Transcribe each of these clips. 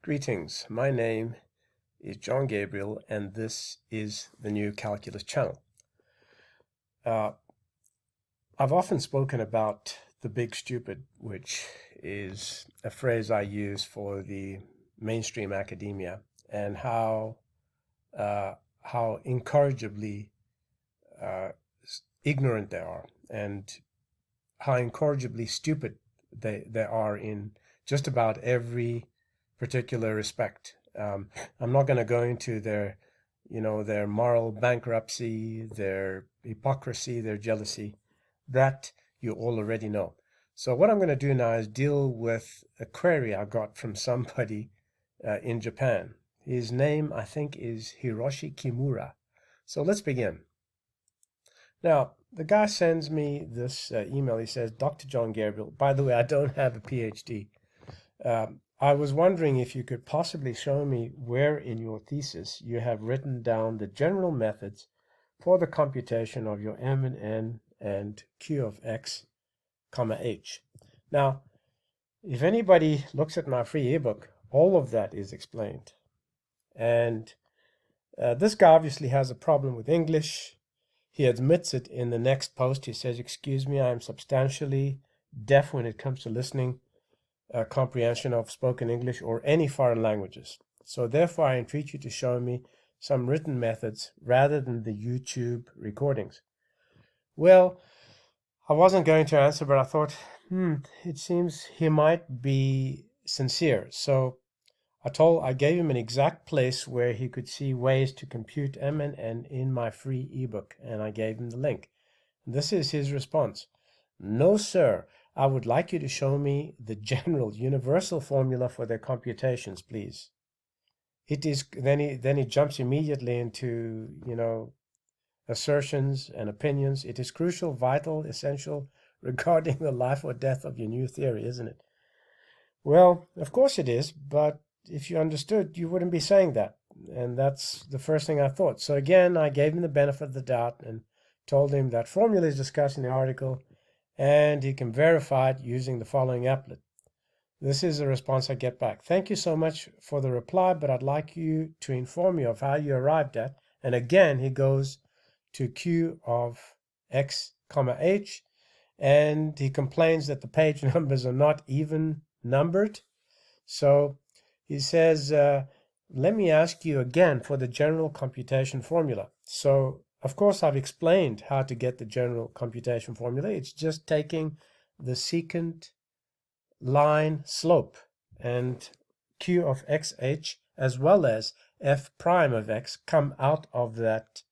Greetings, my name is John Gabriel, and this is the new Calculus channel. I've often spoken about the big stupid, which is a phrase I use for the mainstream academia, and how incorrigibly ignorant they are, and how incorrigibly stupid they are in just about every particular respect. I'm not going to go into their moral bankruptcy, their hypocrisy, their jealousy. That you all already know. So what I'm going to do now is deal with a query I got from somebody in Japan. His name, I think, is Hiroshi Kimura. So let's begin. Now, the guy sends me this email. He says, Dr. John Gabriel, by the way, I don't have a PhD. I was wondering if you could possibly show me where in your thesis you have written down the general methods for the computation of your m and n and q of x, comma h. Now, if anybody looks at my free ebook, all of that is explained. And this guy obviously has a problem with English. He admits it in the next post. He says, excuse me, I am substantially deaf when it comes to listening, comprehension of spoken English or any foreign languages. So therefore, I entreat you to show me some written methods rather than the YouTube recordings. Well, I wasn't going to answer, but I thought, it seems he might be sincere. So I gave him an exact place where he could see ways to compute m and n in my free ebook, and I gave him the link. This is his response. No, sir. I would like you to show me the general universal formula for their computations, please. It is then he jumps immediately into, assertions and opinions. It is crucial, vital, essential regarding the life or death of your new theory, isn't it? Well, of course it is, but if you understood, you wouldn't be saying that. And that's the first thing I thought. So again, I gave him the benefit of the doubt and told him that formula is discussed in the article, and he can verify it using the following applet. This is the response I get back. Thank you so much for the reply, but I'd like you to inform me of how you arrived at. And again, he goes to q of x, comma h, and he complains that the page numbers are not even numbered. So he says, let me ask you again for the general computation formula. So of course, I've explained how to get the general computation formula. It's just taking the secant line slope and q of xh as well as f prime of x come out of that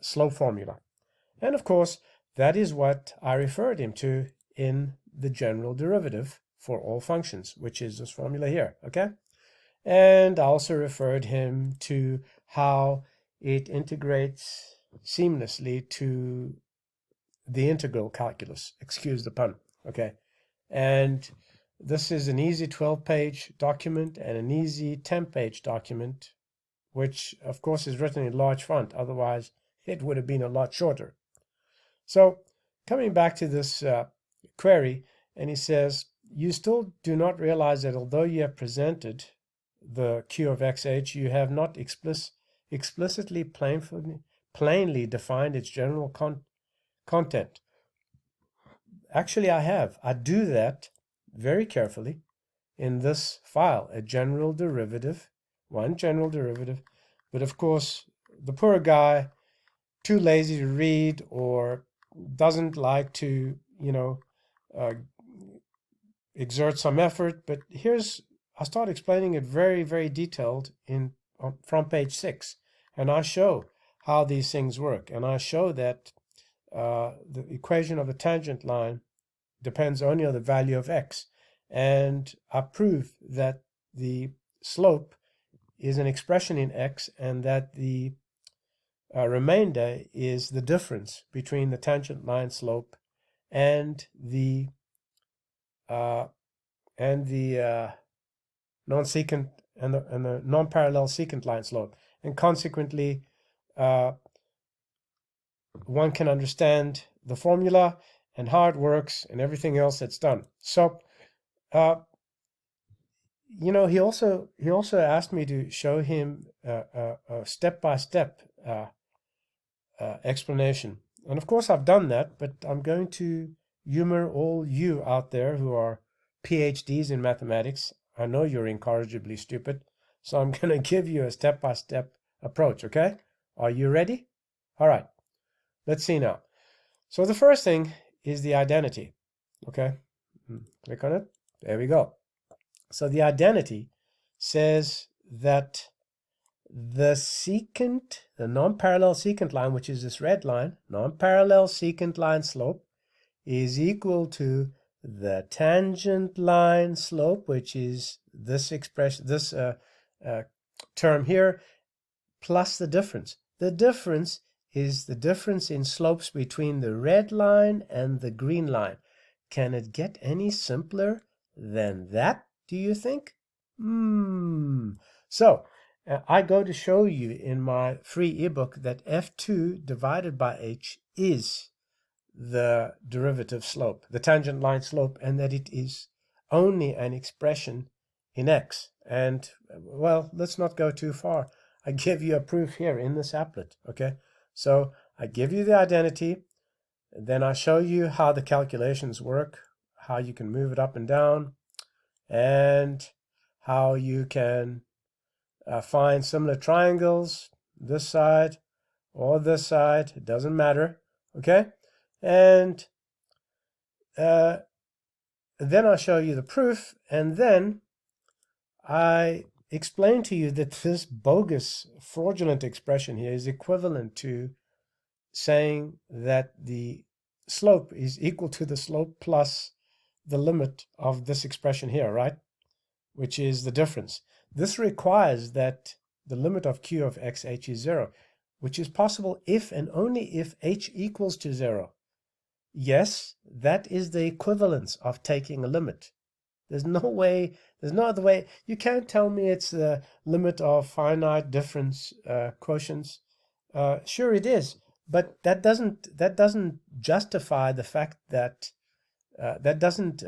slope formula. And of course, that is what I referred him to in the general derivative for all functions, which is this formula here, okay? And I also referred him to how it integrates seamlessly to the integral calculus, excuse the pun, okay? And this is an easy 12-page document and an easy 10-page document, which of course is written in large font, otherwise it would have been a lot shorter. So coming back to this query, and he says, you still do not realize that although you have presented the q of xh, you have not explicitly plainly defined its general content. Actually, I have. I do that very carefully in this file, a general derivative, one general derivative. But of course, the poor guy, too lazy to read or doesn't like to, exert some effort. But I start explaining it very, very detailed from page 6. And I show how these things work. And I show that the equation of the tangent line depends only on the value of x. And I prove that the slope is an expression in x and that the remainder is the difference between the tangent line slope and the non-secant and the non-parallel secant line slope, and consequently one can understand the formula and how it works and everything else that's done. So you know, he also asked me to show him a step-by-step explanation. And of course I've done that, but I'm going to humor all you out there who are PhDs in mathematics. I know you're incorrigibly stupid, so I'm going to give you a step-by-step approach, okay? Are you ready? All right, let's see now. So the first thing is the identity, okay? Click on it. There we go. So the identity says that the secant, the non-parallel secant line, which is this red line, non-parallel secant line slope, is equal to the tangent line slope, which is this expression, this term here, plus the difference. The difference is the difference in slopes between the red line and the green line. Can it get any simpler than that, do you think? So, I go to show you in my free ebook that f2 divided by h is the derivative slope, the tangent line slope, and that it is only an expression in x. And, well, let's not go too far. I give you a proof here in this applet, okay? So I give you the identity, then I show you how the calculations work, how you can move it up and down, and how you can find similar triangles, this side or this side, it doesn't matter, okay? And then I'll show you the proof, and then I explain to you that this bogus, fraudulent expression here is equivalent to saying that the slope is equal to the slope plus the limit of this expression here, right? Which is the difference. This requires that the limit of q of xh is 0, which is possible if and only if h equals to 0. Yes, that is the equivalence of taking a limit. There's no other way. You can't tell me it's the limit of finite difference quotients. Sure it is, but that doesn't justify the fact that that doesn't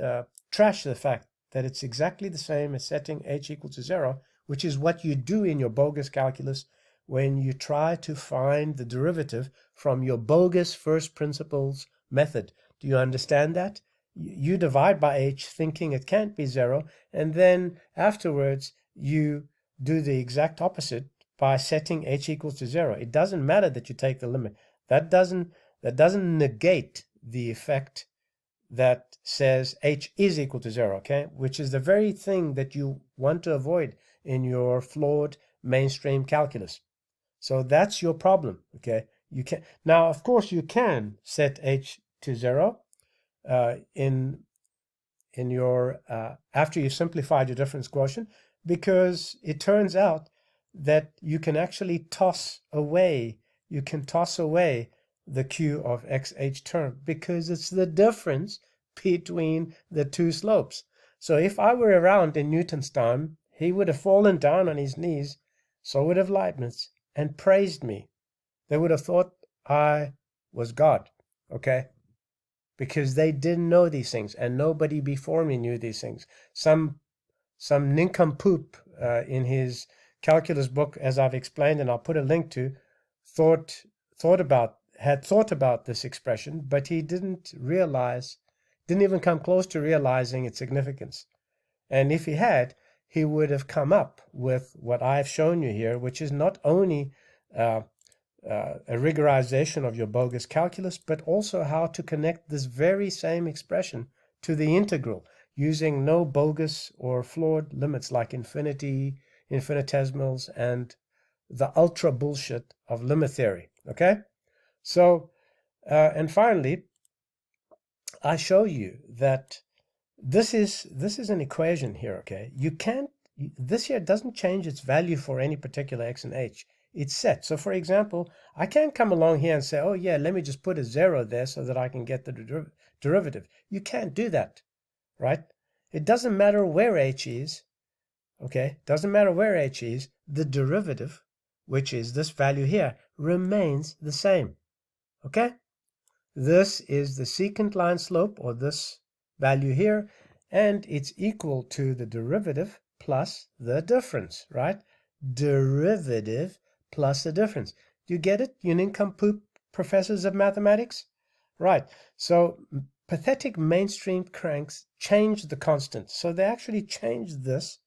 trash the fact that it's exactly the same as setting h equal to 0, which is what you do in your bogus calculus when you try to find the derivative from your bogus first principles method. Do you understand that? You divide by h thinking it can't be 0, and then afterwards you do the exact opposite by setting h equals to 0. It doesn't matter that you take the limit. That doesn't negate the effect that says h is equal to 0, okay? Which is the very thing that you want to avoid in your flawed mainstream calculus. So that's your problem, okay? You can now, of course, you can set h to 0 in your after you've simplified your difference quotient, because it turns out that you can actually toss away the q of xh term, because it's the difference between the two slopes. So if I were around in Newton's time, he would have fallen down on his knees, so would have Leibniz, and praised me. They would have thought I was God, okay? Because they didn't know these things, and nobody before me knew these things. Some nincompoop in his calculus book, as I've explained, and I'll put a link to, had thought about this expression, but he didn't even come close to realizing its significance. And if he had, he would have come up with what I've shown you here, which is not only a rigorization of your bogus calculus, but also how to connect this very same expression to the integral using no bogus or flawed limits like infinity, infinitesimals, and the ultra bullshit of limit theory, okay? So, and finally, I show you that this is an equation here, okay? This here doesn't change its value for any particular x and h. It's set. So, for example, I can't come along here and say, oh yeah, let me just put a 0 there so that I can get the derivative. You can't do that, right? It doesn't matter where h is, okay? Doesn't matter where h is, the derivative, which is this value here, remains the same. Okay, this is the secant line slope, or this value here, and it's equal to the derivative plus the difference, right? Derivative plus the difference. Do you get it, you nincompoop professors of mathematics? Right. So pathetic mainstream cranks changed the constant. So they actually changed this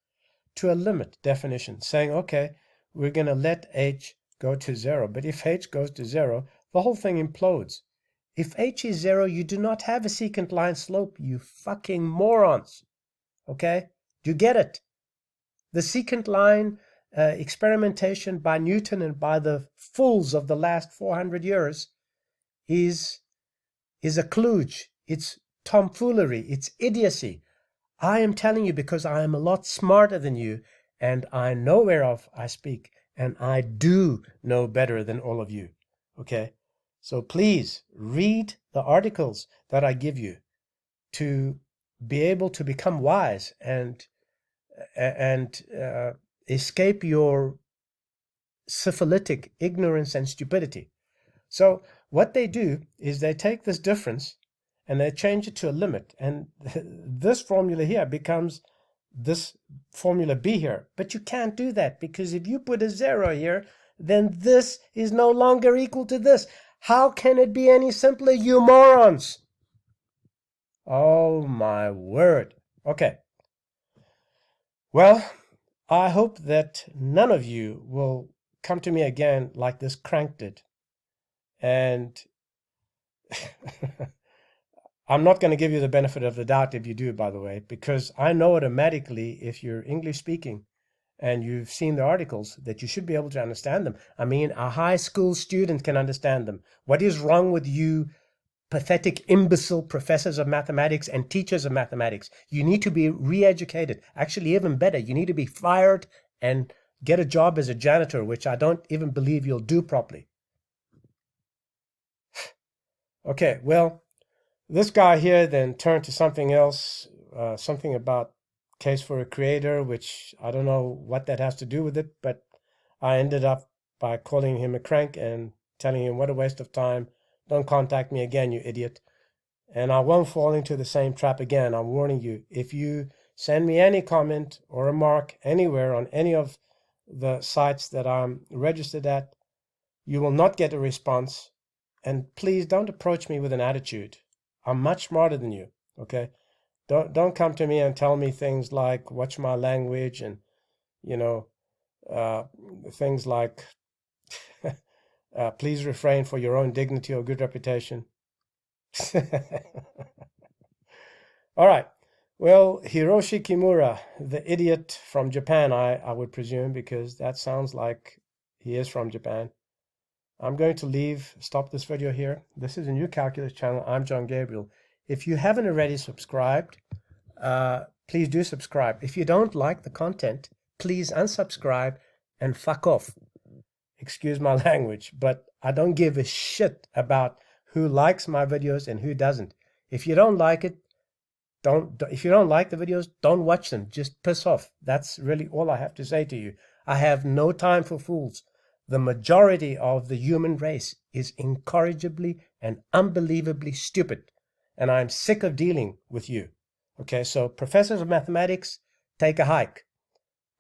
to a limit definition, saying, okay, we're going to let h go to 0. But if h goes to 0, the whole thing implodes. If h is 0, you do not have a secant line slope, you fucking morons. Okay? Do you get it? The secant line experimentation by Newton and by the fools of the last 400 years is a kludge. It's tomfoolery. It's idiocy. I am telling you because I am a lot smarter than you, and I know whereof I speak, and I do know better than all of you. Okay? So please read the articles that I give you to be able to become wise and escape your syphilitic ignorance and stupidity. So what they do is they take this difference and they change it to a limit, and this formula here becomes this formula B here. But you can't do that, because if you put a 0 here, then this is no longer equal to this. How can it be any simpler, you morons? Oh my word. Okay. Well, I hope that none of you will come to me again like this crank did. And I'm not going to give you the benefit of the doubt if you do, by the way, because I know automatically, if you're English speaking and you've seen the articles, that you should be able to understand them. I mean, a high school student can understand them. What is wrong with you pathetic, imbecile professors of mathematics and teachers of mathematics? You need to be re-educated. Actually, even better, you need to be fired and get a job as a janitor, which I don't even believe you'll do properly. Okay, well, this guy here then turned to something else, something about case for a creator, which I don't know what that has to do with it, but I ended up by calling him a crank and telling him what a waste of time. Don't contact me again, you idiot. And I won't fall into the same trap again. I'm warning you. If you send me any comment or remark anywhere on any of the sites that I'm registered at, you will not get a response. And please don't approach me with an attitude. I'm much smarter than you, okay? Don't come to me and tell me things like, watch my language, and, things like, please refrain for your own dignity or good reputation. All right. Well, Hiroshi Kimura, the idiot from Japan, I would presume, because that sounds like he is from Japan. I'm going to stop this video here. This is a new calculus channel. I'm John Gabriel. If you haven't already subscribed, please do subscribe. If you don't like the content, please unsubscribe and fuck off. Excuse my language, but I don't give a shit about who likes my videos and who doesn't. If you don't like it, if you don't like the videos, don't watch them. Just piss off. That's really all I have to say to you. I have no time for fools. The majority of the human race is incorrigibly and unbelievably stupid, and I'm sick of dealing with you. Okay, so professors of mathematics, take a hike.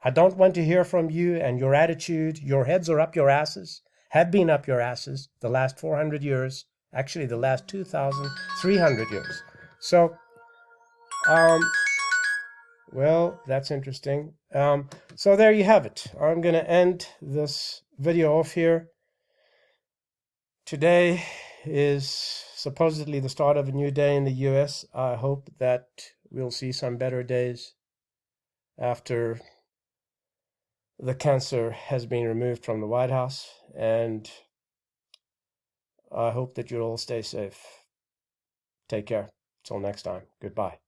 I don't want to hear from you and your attitude. Your heads are up your asses, have been up your asses the last 400 years, actually the last 2,300 years. So, well, that's interesting. So there you have it. I'm going to end this video off here. Today is supposedly the start of a new day in the US. I hope that we'll see some better days after the cancer has been removed from the White House, and I hope that you'll all stay safe. Take care. Till next time. Goodbye.